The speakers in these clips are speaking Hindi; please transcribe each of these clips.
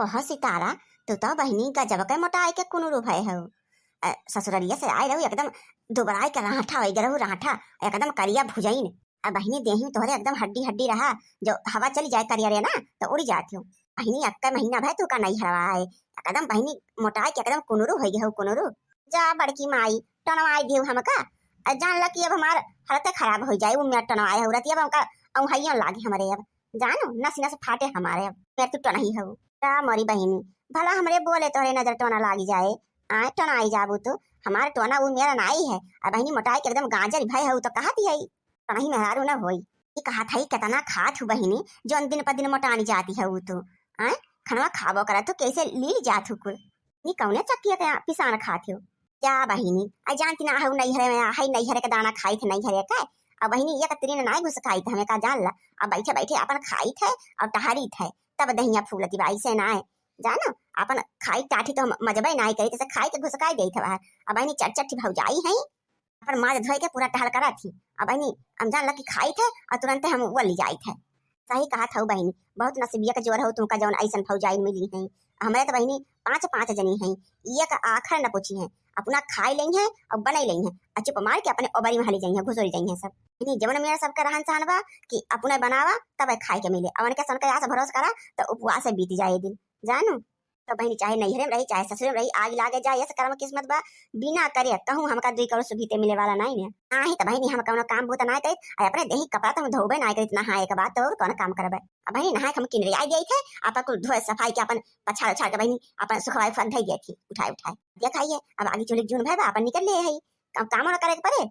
कह सितारा तू तो बहनी गजब के मोटाई के कुनू रूप है ससुररिया से आए रहू एकदम दुबराई के राठा हो गए रहू राठा एकदम करिया भुजैन अब बहनी देही तोहरे एकदम हड्डी हड्डी रहा जो हवा चली जाए करिया रे ना तो उड़ जाती हूँ बहनी अक्का महीना भाई तू का नहीं हरवाए एकदम बहनी मोटाई के एकदम कुनरू हो गए हो कुनरू जा बड़की माई टनवाई दियो हमका जान ल कि अब हमार हालत खराब हो जाए उम्र टनवाए हो रती अब हमका औहैया लागे हमारे अब जानो नस नस फाटे हमारे अब मैं तू टनही हो ता मरी बहनी भला हमरे बोले तोहरे नजर टोना लागी जाए आ टनाई जाबू तो हमारे टोना वो मेरा नाई है अब बहनी मोटाई के एकदम गाजर भाई हो तो कहती है टनही मेहरारू ना होई ये कहा था कितना खात हूँ बहनी जो दिन पर दिन मोटानी जाती है वो तो आ खनवा खाबो करा तो कैसे लील जात हूँ कुल नी कौने चक्की के पिसान खाते हो क्या बहिनी आ जानती ना हूँ नहीं हरे हाई नहीं हरे का दाना खाई थे नहीं हरे का अब बहिनी ये कतरी ना घुस खाई थे हमें का जान ला अब बैठे बैठे अपन खाई थे और टहरी थे तब दहिया फूलती बाई से ना है जानो अपन खाई टाठी तो मजबे ना करी तैसे खाई के घुसकाई गई थे बाहर अब बहनी चट भौजाई है अपन माँ धोई के पूरा टहल करा थी अब बहनी हम जान लगी खाई थे और तुरंत हम वो ली जाई थे सही कहा था बहनी बहुत नसीबिया का जोर हो तुमका जौन ऐसा फौजाई मिली है हमारे तो बहनी पांच जनी है ये का आखिर न पूछी है अपना खाई लेंगे है और बनाई लेंगे है और चुप मार के अपने ओबरी में हली जाइए घुसोरी जाइए सब जवन मेरा सबका रहन सहन बा कि अपने बनावा तब खाई के मिले अवन के सन का यहाँ से भरोसा करा तो उपवास से बीती जाए दिन जानो तो बहनी चाहे नैहरे में रही चाहे ससुरे में रही आग लागे जाए ऐसे कर्म किस्मत बा बिना करे कहूँ हमका 2 करोड़ सुबीते मिले वाला नहीं ने ही तो बहनी हम कौन काम भूत ना करी अपने देही कपड़ा तो धोबे ना करी नहाए के बाद तो कौन काम करबे अब बहनी नहाए हम किन आई गई थे आप कुल धोए सफाई के अपन पछाड़ छाड़ के बहनी अपन सुखवाई फन धई गई थी उठाए देखाइए अब आगे चुलिक जून भाई अपन निकल ले है काम ना करे के पड़े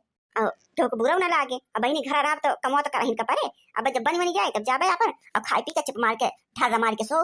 ठोक बुरा ना लागे अब बहनी घर आराम तो कमो तो करहिन का पड़े अब जब बनी जाए तब जाबे अपन अब खाई पी के चिप मार के ठाड़ा मार के सो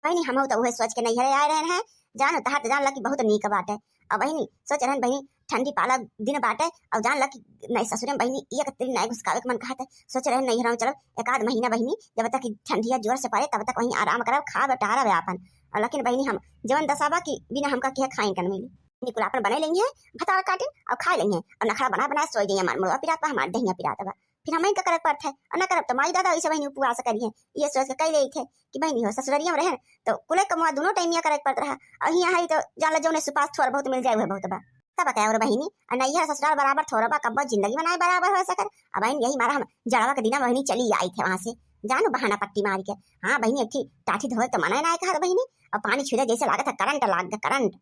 बहनी हम तो वह सोच के नहीं आए रहे हैं जानो तहार जान लगी बहुत नीक बात है अब बहनी सोच रहे बहनी ठंडी पाला दिन बाटे और जान लगी नहीं ससुरे बहनी ये कतरी नहीं घुसकावे के मन कहते सोच रहे नहीं रहूं चलो 1 महीना बहनी जब तक ठंडिया जोर से पड़े तब तक वहीं आराम करब खा टहरा अपन और लेकिन बहनी हम जवन दसाबा की बिना हमका क्या खाई कर मिली निकुल अपन बना लेंगे भतार काटे और खा लेंगे और नखरा बना सोई जाइए हमारे मुर्गा पिराता हमारे दहिया पिराता फिर हम का करे पड़ता है और न करब तो माई दादा ऐसे बहनी उपवास करिए ये सोच के कह रही थे कि बहनी हो ससुरिया में रहे तो कुले कमुआ दोनों टाइम करे पड़ता है और यहाँ है तो जाला जो सुपास थोड़ा बहुत मिल जाए बहुत बा तब बताया और बहनी और नहीं ससुराल बराबर थोड़ा बा कब्बा जिंदगी में नहीं बराबर हो सकर अब बहन यही मारा हम जड़वा के दिन बहनी चली आई थे वहां से जानो बहाना पट्टी मार के हाँ बहनी अच्छी टाठी धोए तो मना ना कहा बहनी और पानी छुए जैसे लागत है करंट लाग गया करंट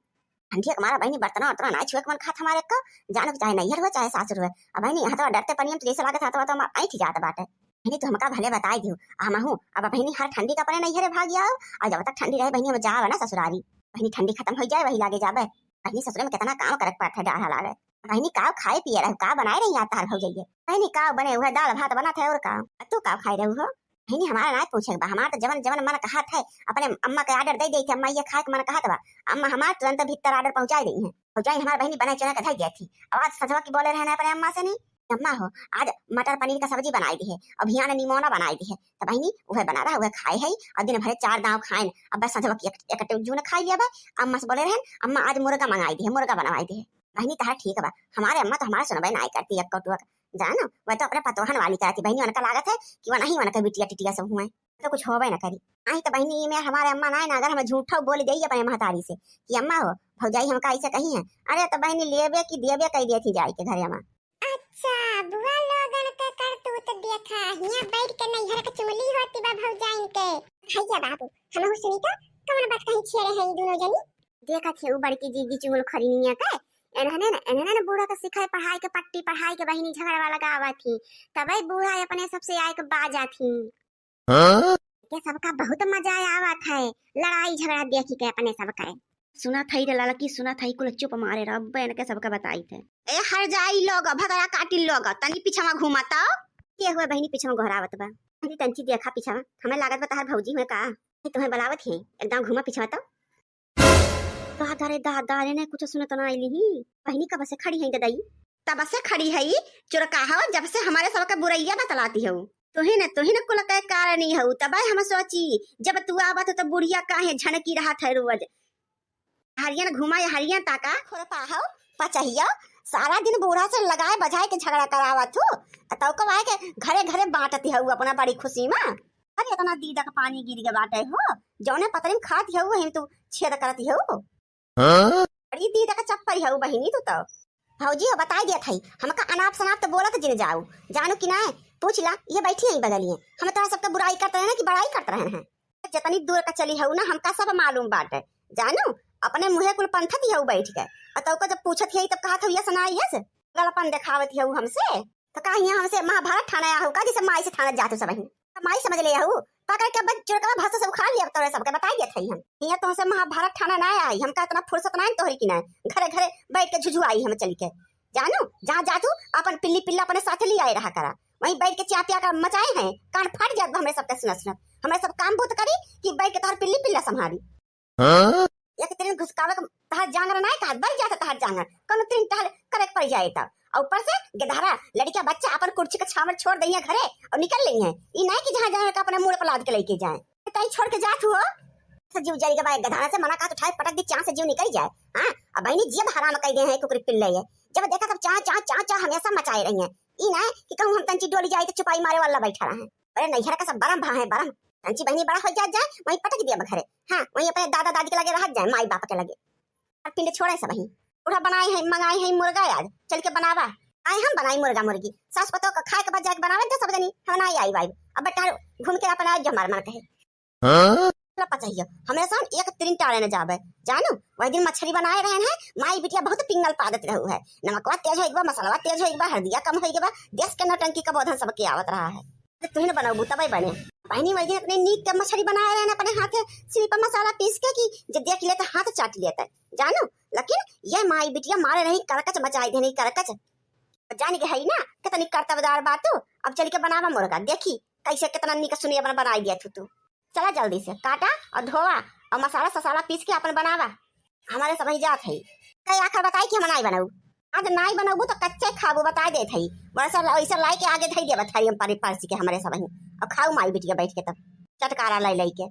ठंडी हमारा बहनी बर्तन वर्तन ना छुए मन खात हमारे का जानो चाहे नैहर हो चाहे सासुर हो अब बहनी यहाँ तो डरते पनियम तो जैसे लागत तो हम आई थी जाता बाटे बहनी तो हमका भले बताई दियो हम हूँ अब बहनी हर ठंडी का पने नैहरे भाग आओ और जब तक ठंडी रहे बहनी हम जाओ ना ससुरारी बहनी ठंडी खत्म हो जाए वही लागे जाबे बहनी ससुर में कितना काम करे पड़ता है डाढ़ा लागे बहनी का खाए पिए रहे का बनाए रही आता हो जाइए बहनी का बने हुए दाल भात बना थे और का तू का खाई रहे हो बहनी हमारा ना पूछे हमारा तो जवन जवन मन कहा था अपने अम्मा के आर्डर दे दी थी अम्मा ये खाए के मन कहा था अम्मा हमारे तुरंत भीतर आर्डर पहुंचा दी है पहुंचाई हमारी बहनी बना चना का गई थी आवाज सजवा की बोले रहना अपने अम्मा से नहीं अम्मा हो आज मटर पनीर का सब्जी बनाई दी है अब यहाँ निमोना बनाई दी है तो बहनी वह बना रहा वह खाए है और दिन भर 4 दाव खाए अब बस सजवा की एक जून खा लिया अम्मा से बोले रहे अम्मा आज मुर्गा मंगाई दी है मुर्गा बनवाई दी है बहनी तो ठीक है हमारे अम्मा तो हमारे सुनवाई नहीं करती है कटुआ जानो वह तो अपने पतोहन वाली करती बहनी उनका लागत है कि वह नहीं उनका बिटिया टिटिया सब हुए तो कुछ होबे ना करी आई तो बहनी में हमारे अम्मा ना अगर हम झूठा बोल दे अपने महतारी से कि अम्मा हो भौजाई हमका ऐसे कही है अरे तो बहनी लेबे की देबे कह दी थी जाई के घर अम्मा अच्छा बुआ लोगन के करतूत देखा हिया बैठ के नैहर के चुगली होती बा भौजाइन के भैया बाबू हम सुनी तो कौन बात कहीं छेड़े है दोनों जनी देखा थे उ बड़की जीजी चुगल खरीनिया के एनहने बूढ़ा का सिखाए पढ़ाई के पट्टी पढ़ाई के बहनी झगड़ा वाला गावा थी तबे बूढ़ा अपने सबसे आए के बाजा थी के सबका बहुत मजा आवा था लड़ाई झगड़ा देखी के अपने सबका सुना थई रे लड़की सुना थई कुल चुप मारे रब्बे ने के सबका बताई थे ए हर जाई लोग भगरा काटी लोग तनी पीछे घुमाता के हुए बहनी पीछे घोरावत बा तनी तंची देखा पीछे हमें लागत बता भौजी हुए का तुम्हें बुलावत है एकदम घुमा पीछे तो दादा ने कुछ सुना तो ना आईली ही बहनी कब से खड़ी है ददाई तब से खड़ी है चुरका हो जब से हमारे सबका बुरैया बतलाती है तुही न कुल के कारण ही हो तब हम सोची जब तू आवत तो बुढ़िया काहे झनकी रहा था रोज हरियन घुमाए हरियन ताका खोरपा हो पचहिया सारा दिन बूढ़ा से लगाए बजाए के झगड़ा करावत हो तो कब आए के घरे घरे बांटती है अपना बड़ी खुशी में अरे इतना दीदा का पानी गिर के बाटे हो जौने पतरी में खाती है वही तू छेद करती है वो। अरे दीदा का चप्पल है बहिनी तू तो। भौजी हो बता दिया थई हमका अनाप शनाप तो बोलत जिन जाऊ जानू कि ना पूछ ला ये बैठी है बगलिए हम तोरा सबका बुराई करते हैं ना कि बड़ाई करते रहे हैं। जितनी दूर का चली है ना हमका सब मालूम बाटे जानू अपने मुहे कुल पंथत है बैठ के और तो जब पूछत है तब कहा था ये सुनाई है गलपन दिखावत है हमसे तो कहा हमसे महाभारत थाना आया हो का जैसे माई से थाना जाते सब माई समझ ले हूँ पकड़ के बच्चों का भाषा सब खा लिया तोरे सबके बता दिया था हम यहाँ तो से महाभारत थाना ना आई हमका इतना फुर्सत ना तोहरी की ना घरे घरे बैठ के झुझुआई हम चल के जानू जहाँ जा तू अपन पिल्ली पिल्ला अपने साथ ले आए रहा करा वहीं बैठ के चापिया का मचाए हैं कान फट जात हमें सबके सुनत हमें सब काम बहुत करी कि बैठ के तोहर पिल्ली पिल्ला संभाली एक तेरे घुसकावे का तहर जांगर ना कहा बढ़ जाता तहर जांगर कौन तीन टहल करे पड़ जाए तब और ऊपर से गधारा लड़कियां बच्चा अपन कुर्सी का छामर छोड़ दी है घरे और निकल रही है ई नहीं कि जहाँ जहाँ का अपने मुंह पर लाद के लेके जाए तई छोड़ के जात हुआ जीव जाएगा भाई गधारा से मना का तो उठाए पटक दी चां से जीव निकल जाए हां अब बहनी जीव हराम कह दे हैं कुकरी पिल्ले है जब देखा तब चा चा चा चा हमेशा मचाए रही है ई ना कि कहूं हम तंची डोली जाए तो चुपाई मारे वाला बैठा रहा है अरे नैहरा का सब बरम भा है बरम तंची बहनी बड़ा हो जाए वहीं पटक दिया बखरे हां वहीं अपने दादा दादी के लगे रह जाए माई बाप के लगे और पिंड छोड़े सब वहीं उड़ा बनाए हैं मंगाए हैं मुर्गा आज चल के बनावा आए हम बनाई मुर्गा मुर्गी सास पतो का खाए के बाद जाके बनावे तो सब जनी हम ना आई वाई अब बेटा घूम के अपना जो मार मार कहे हां पचाइयो हमेशा एक तीन टाड़े न जावे जानू वही दिन मछली बनाए रहे हैं माई बिटिया बहुत पिंगल पादत रहू है नमकवा तेज हो एक बार मसाला तेज हो एक बार हल्दिया कम हो एक बार देश के नौटंकी का बोधन सबके आवत रहा है तो तुमने बनाओ तब बने बहनी वही दिन अपने नीक के मछली बनाए रहे अपने हाथ सिल पर मसाला पीस के कि जब देख लेता हाथ चाट लेता जानू लेकिन ये माई बिटिया मारे नहीं करकच मचाई दे नहीं करकच जान के है ना कितनी कर्तव्यदार बात तो अब चल के बनावा मुर्गा देखी कैसे कितना निक सुनी अपन बनाई दिया तू चला जल्दी से काटा और धोवा और मसाला ससाला पीस के अपन बनावा हमारे समझ जात है कई आखिर बताई कि हम नहीं बनाऊ आज नहीं बनाऊ तो कच्चे खाबू बता दे थई बड़ा ऐसा लाई के आगे धई दे बताई हम पारी पारसी के हमारे सब और खाऊ माई बिटिया बैठ के तब चटकारा लाई के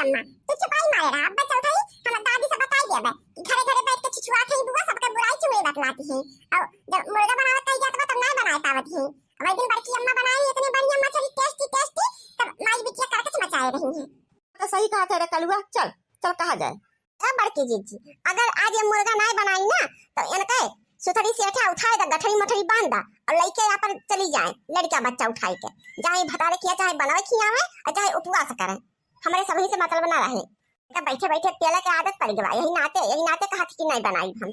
अम्मा तू चुपाई मारे रहा अब चल थई हम दादी से बताई देबे घरे घरे बैठ के छिछुआ थई बुआ सबके बुराई चुए बतलाती है और जब मुर्गा बनावत थई जात तब नहीं बनाए पावत है अब एक दिन बड़की अम्मा बनाई इतनी बढ़िया मछली टेस्टी टेस्टी तब माई बिटिया करके मचाए रही है तो सही कहा था रे कलुआ चल चल कहा जाए ए बड़की जीजी अगर आज ये मुर्गा नहीं बनाई ना तो इनके सुथरी सेठा उठाए दा गठरी मठरी बांधा और लेके अपन चली जाए लड़का बच्चा उठाए के जाए भतारे किया चाहे बनावे खियावे और चाहे उपवास करे हमारे सभी से मतलब ना रहे बैठे बैठे तेल के आदत पड़ गई यही नाते कहा कि नहीं बनाई हम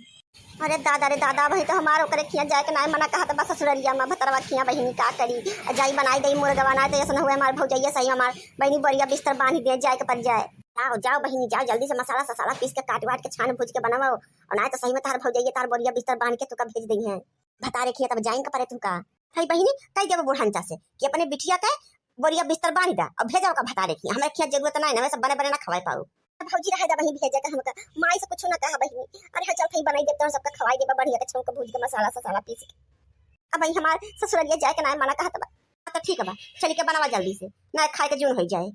अरे दादा भाई तो हमारो करे खिया जाए के नहीं मना कहा तो बस ससुरलिया में भतरवा खिया बहिनी का करी जाई बनाई दई मुर्गा बनाए तो ऐसा हुए हमारे भौजैया सही हमार बहनी बढ़िया बिस्तर बांध दे जाए के पड़ जाए जाओ जाओ बहनी जाओ जल्दी से मसाला ससाला पीस के काट वाट के छान भूज के बनाओ और ना तो सही में तार भौजैया तार बढ़िया बिस्तर बांध के तुका भेज दी है भतारे खिया तब जाएंगे परे तुका भाई बहनी कई देव बुढ़ान से कि अपने बिटिया के बोरिया बिस्तर बांध दा और भेजाओ का भतारे खिया हमें खिया जरूरत नहीं ना सब बने बने ना खवाए पाऊ भौजी रहे दा बहनी भेजे का हमका माई से कुछ ना कहा बहनी अरे चल कहीं बनाई देते हैं सबका खवाई देबा बढ़िया के छौंक भूज के मसाला ससाला पीस के अब भाई हमार ससुरलिया जाए के ना मना कहा तो ठीक है बा चल के बनावा जल्दी से ना खाए के जून हो जाए